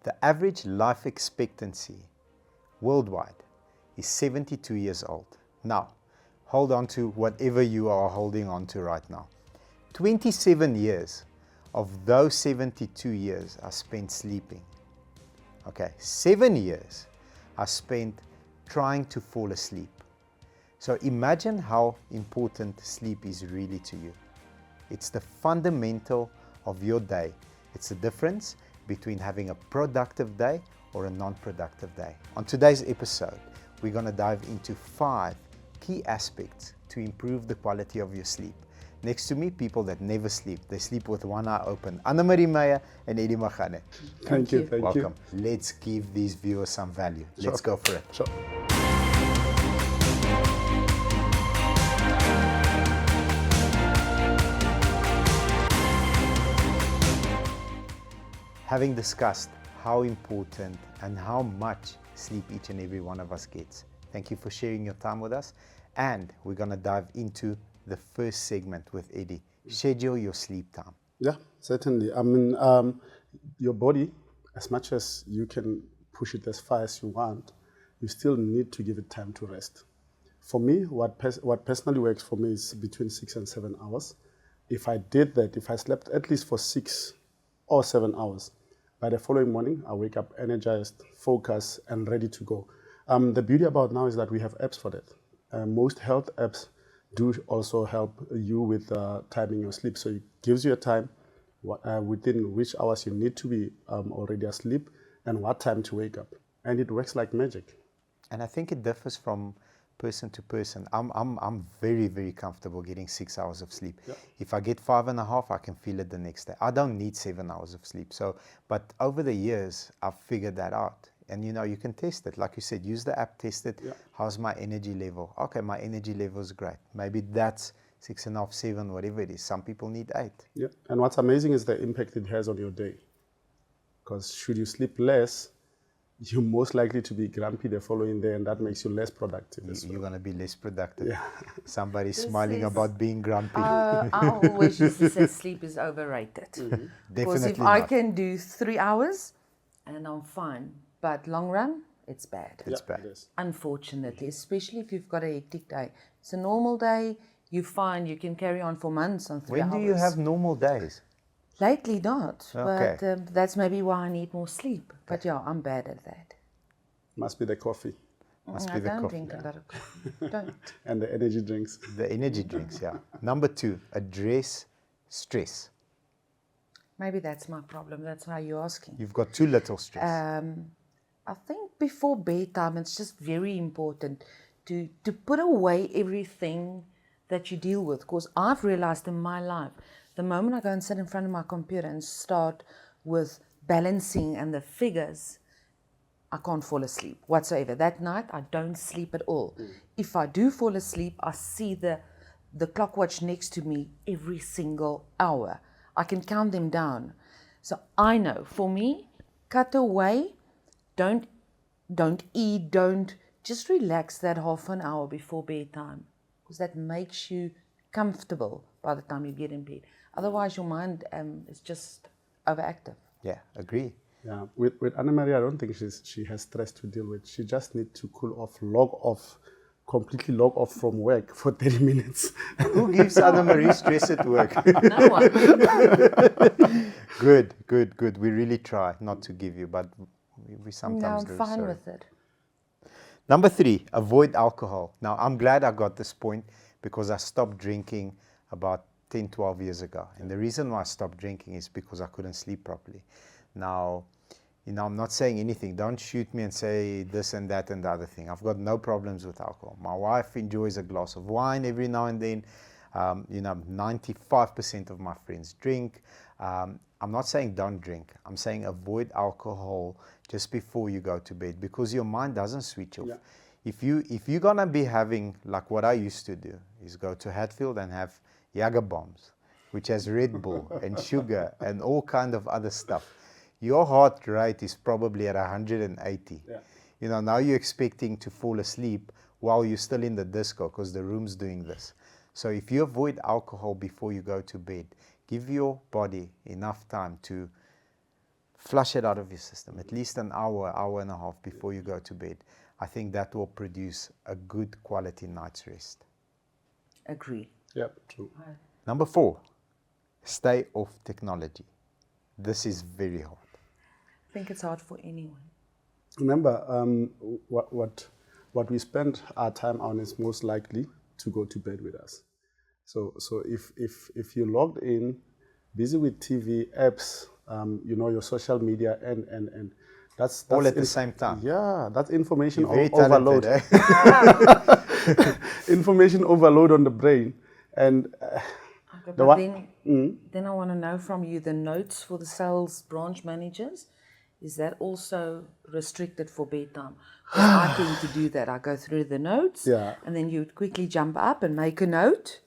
The average life expectancy worldwide is 72 years old. Now, hold on to whatever you are holding on to right now. 27 years of those 72 years are spent sleeping. Okay, 7 years are spent trying to fall asleep. So imagine how important sleep is really to you. It's the fundamental of your day. It's the difference between having a productive day or a non-productive day. On today's episode, we're going to dive into 5 key aspects to improve the quality of your sleep. Next to me, people that never sleep. They sleep with one eye open. Anne-Marie Meyer and Eddie Magane. Thank you. Welcome. Let's give these viewers some value. Sure. Let's go for it. Sure. Having discussed how important and how much sleep each and every one of us gets, thank you for sharing your time with us. And we're going to dive into the first segment with Eddie. Schedule your sleep time. Yeah, certainly. I mean, your body, as much as you can push it as far as you want, you still need to give it time to rest. For me, what personally works for me is between 6 and 7 hours. If I did that, if I slept at least for 6 or 7 hours, by the following morning, I wake up energized, focused, and ready to go. The beauty about now is that we have apps for that. Most health apps do also help you with timing your sleep. So it gives you a time within which hours you need to be already asleep and what time to wake up. And it works like magic. And I think it differs from person to person. I'm very, very comfortable getting 6 hours of sleep. Yeah. If I get 5.5, I can feel it the next day. I don't need 7 hours of sleep. But over the years, I've figured that out. And you can test it. Like you said, use the app, test it. Yeah. How's my energy level? Okay, my energy level is great. Maybe that's 6.5, 7, whatever it is. Some people need 8. Yeah. And what's amazing is the impact it has on your day. Because should you sleep less, you're most likely to be grumpy the following day, and that makes you less productive. You're going to be less productive. Yeah. Somebody's smiling about being grumpy. I always used to say sleep is overrated. Because Definitely if I not. can do 3 hours and I'm fine, but long run, it's bad. It's bad. It is. Unfortunately, especially if you've got a hectic day. It's a normal day, you find you can carry on for months on 3 hours. When do you have normal days? Lately not, Okay. but that's maybe why I need more sleep. But yeah, I'm bad at that. Must be the coffee Must I be the don't coffee. drink a lot of coffee. Don't. and the energy drinks. The energy drinks, yeah. Number 2, address stress. Maybe that's my problem. That's why you're asking. You've got too little stress. I think before bedtime, it's just very important to put away everything that you deal with. Because I've realized in my life, the moment I go and sit in front of my computer and start with balancing and the figures, I can't fall asleep whatsoever. That night, I don't sleep at all. If I do fall asleep, I see the clock watch next to me every single hour. I can count them down. So I know, for me, cut away, don't eat, just relax that half an hour before bedtime, because that makes you comfortable by the time you get in bed. Otherwise, your mind is just overactive. Yeah, agree. Yeah, with Anne-Marie, I don't think she has stress to deal with. She just needs to cool off, completely log off from work for 30 minutes. Who gives Anne-Marie stress at work? No one. Good. We really try not to give you, but we No, sometimes I'm do. fine Sorry. with it. Number 3, avoid alcohol. Now, I'm glad I got this point because I stopped drinking about 10, 12 years ago. And the reason why I stopped drinking is because I couldn't sleep properly. Now, I'm not saying anything. Don't shoot me and say this and that and the other thing. I've got no problems with alcohol. My wife enjoys a glass of wine every now and then. 95% of my friends drink. I'm not saying don't drink. I'm saying avoid alcohol just before you go to bed because your mind doesn't switch off. Yeah. If you're gonna be having, like what I used to do, is go to Hatfield and have Jager bombs, which has Red Bull and sugar and all kind of other stuff. Your heart rate is probably at 180. Yeah. Now you're expecting to fall asleep while you're still in the disco because the room's doing this. So if you avoid alcohol before you go to bed, give your body enough time to Flush it out of your system, at least an hour, hour and a half before you go to bed. I think that will produce a good quality night's rest. Agree. Yep, true. Number 4, stay off technology. This is very hard. I think it's hard for anyone. Remember, what we spend our time on is most likely to go to bed with us. So if you're logged in, busy with TV, apps, your social media, and that's All at the same time. Yeah, that's information You're very overload. talented, eh? Information overload on the brain. And Then I want to know from you, the notes for the sales branch managers, is that also restricted for bedtime? 'Cause I tend to do that. I go through the notes, Yeah. and then you quickly jump up and make a note.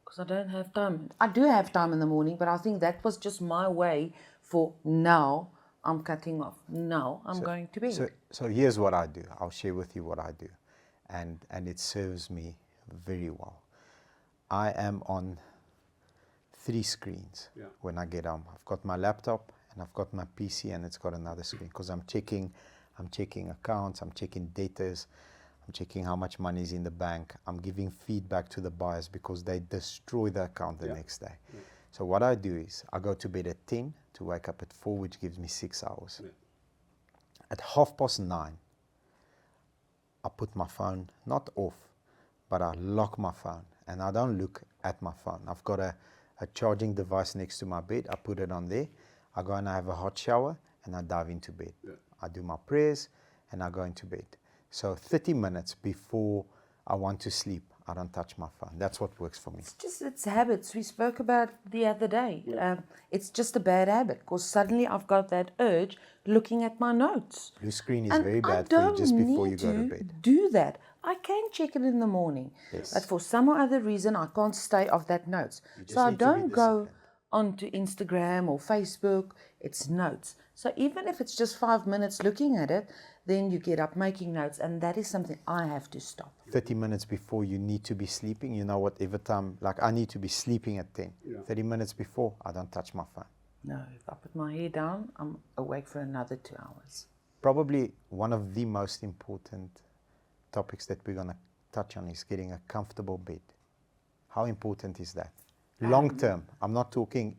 Because I don't have time. I do have time in the morning, but I think that was just my way for now. I'm cutting off. Now I'm going to bed. So here's what I do. I'll share with you what I do. And it serves me very well. I am on 3 screens when I get home. I've got my laptop and I've got my PC, and it's got another screen because I'm checking accounts, I'm checking datas, I'm checking how much money is in the bank. I'm giving feedback to the buyers because they destroy the account the next day. Yeah. So what I do is I go to bed at 10 to wake up at 4, which gives me 6 hours. Yeah. At 9:30, I put my phone not off, but I lock my phone and I don't look at my phone. I've got a charging device next to my bed. I put it on there. I go and I have a hot shower and I dive into bed. Yeah. I do my prayers and I go into bed. So 30 minutes before I want to sleep, I don't touch my phone. That's what works for me. It's habits. We spoke about the other day. Yeah. It's just a bad habit because suddenly I've got that urge looking at my notes. Blue screen is very bad for you just before you go to bed. Do that. I can check it in the morning. Yes. But for some or other reason, I can't stay off that notes. So I don't go onto Instagram or Facebook. It's notes. So even if it's just 5 minutes looking at it, then you get up making notes, and that is something I have to stop. 30 minutes before you need to be sleeping, whatever time, like I need to be sleeping at 10. Yeah. 30 minutes before, I don't touch my phone. No, if I put my hair down, I'm awake for another 2 hours. Probably one of the most important topics that we're going to touch on is getting a comfortable bed. How important is that? Long term, I'm not talking,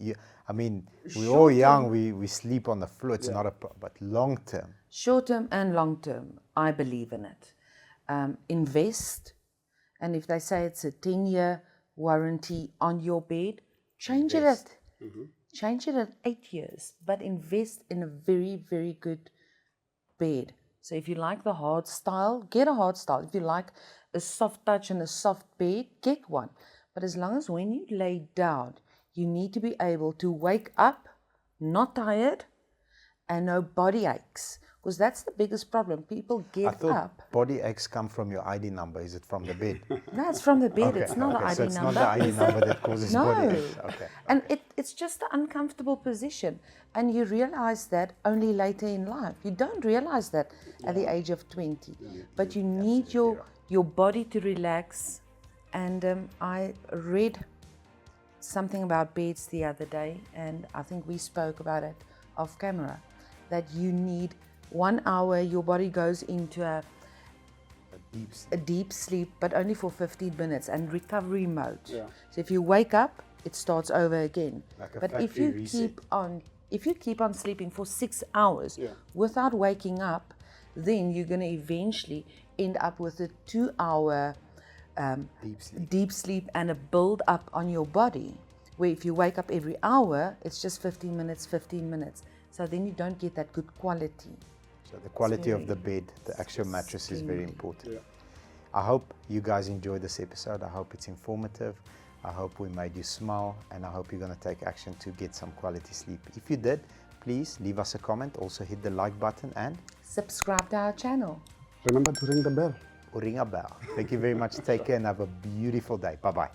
we're all young, we sleep on the floor, it's not a problem, but long term. Short term and long term, I believe in it. Invest, and if they say it's a 10-year warranty on your bed, change it at 8 years, but invest in a very, very good bed. So if you like the hard style, get a hard style. If you like a soft touch and a soft bed, get one. But as long as when you lay down, you need to be able to wake up, not tired, and no body aches. Because that's the biggest problem. People get up. Body aches come from your ID number. Is it from the bed? No, it's from the bed. It's not an ID so it's number. It's not the ID number that causes body aches. Okay. And it's just an uncomfortable position. And you realize that only later in life. You don't realize that at the age of 20. But you need your body to relax. And I read something about beds the other day, and I think we spoke about it off camera, that you need 1 hour, your body goes into a deep sleep, but only for 15 minutes, and recovery mode. Yeah. So if you wake up, it starts over again. But if you keep on sleeping for 6 hours without waking up, then you're going to eventually end up with a 2-hour deep sleep and a build up on your body, where if you wake up every hour, it's just 15 minutes. So then you don't get that good quality. So the quality of the bed, the actual mattress is very important. Yeah. I hope you guys enjoyed this episode. I hope it's informative. I hope we made you smile, and I hope you're going to take action to get some quality sleep. If you did, please leave us a comment. Also hit the like button and subscribe to our channel. Remember to ring the bell. Ring a bell. Thank you very much. Take care and have a beautiful day. Bye-bye.